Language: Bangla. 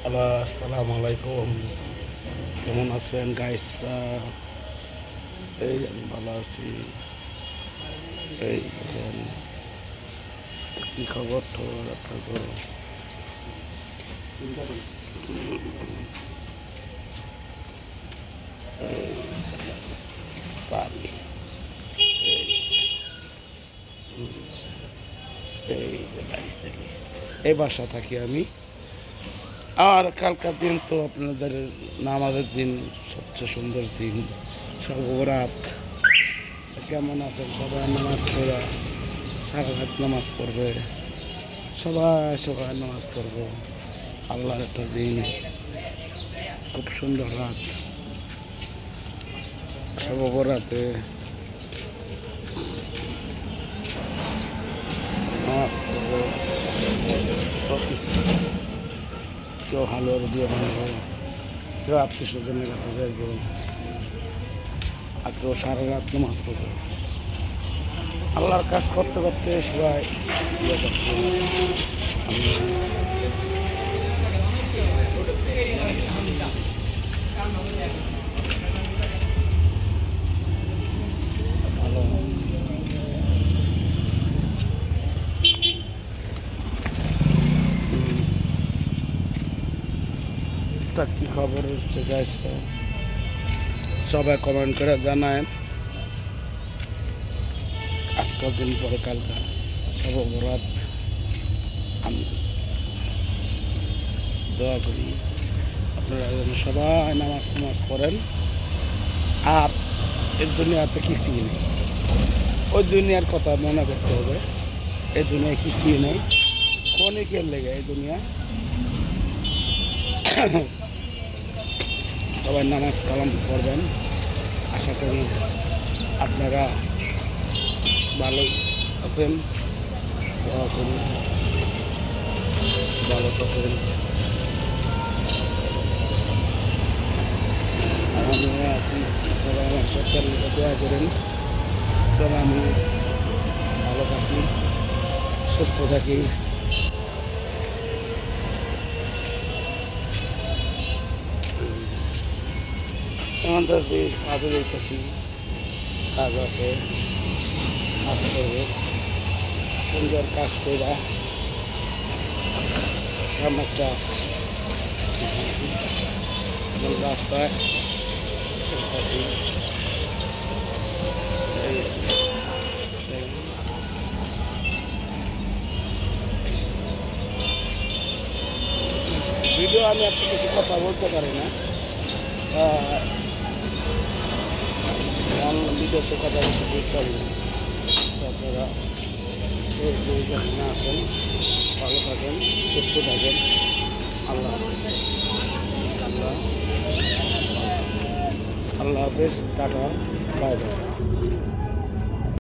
হ্যালো, আসসালামু আলাইকুম। কেমন আছেন গাইস? এই আমি ভালো আছি। এই দেখেন কি খবর আপনাদের? পারি এই এই বাসা থাকি আমি। আর কালকার দিন তো আপনাদের নামাজের দিন, সবচেয়ে সুন্দর দিন, সর্বরাত। কেমন আছেন সবাই? নামাজ পড়া, সারা রাত নামাজ পড়বে, সবাই নামাজ পড়বো। আল্লাহর একটা দিন, খুব সুন্দর রাত, সর্বরাতে নামাজ পড়বো। কেউ হালুয়া দিয়ে বানাবো, কেউ আত্মীয় স্বজনের কাছে যাইব, আর কেউ সারা রাত নামাজ পড়বে। আল্লাহর কাজ করতে করতে সবাই ভালো। কি খবর হচ্ছে গাইস? সবাই কমেন্ট করে জানায়। আজকের দিন পরে কালকা সর্বরাত আমি দোয়া করি আপনারা যেন সবাই নামাজ পড়েন। আর এই দুনিয়াতে কিছুই নেই, ওই দুনিয়ার কথা মনে করতে হবে। এই দুনিয়ায় কিছুই নেই, ক্ষণিকের লেগে এই দুনিয়া। সবাই নামাজ কালাম পড়বেন। আশা করি আপনারা ভালোই আছেন। দোয়া করি ভালো থাকেন। আমি আছি, আপনারা আমার সরকারের দোয়া করেন যেন আমি ভালো থাকি, সুস্থ থাকি। আমাদের বেশ কাজে যেতেছি, কাজ আছে, কাজ করবো। সুন্দর কাজ করা একটা রাস্তায় চলতেছি। ভিডিও আমি একটা কিছু কথা বলতে পারি না, ভিডিওতে কথা বেশি বলতে পারি না। আপনারা যেখানে আছেন ভালো থাকেন, সুস্থ থাকেন। আল্লাহ হাফেজ। আল্লাহ হাফেজ। Tata, bye bye.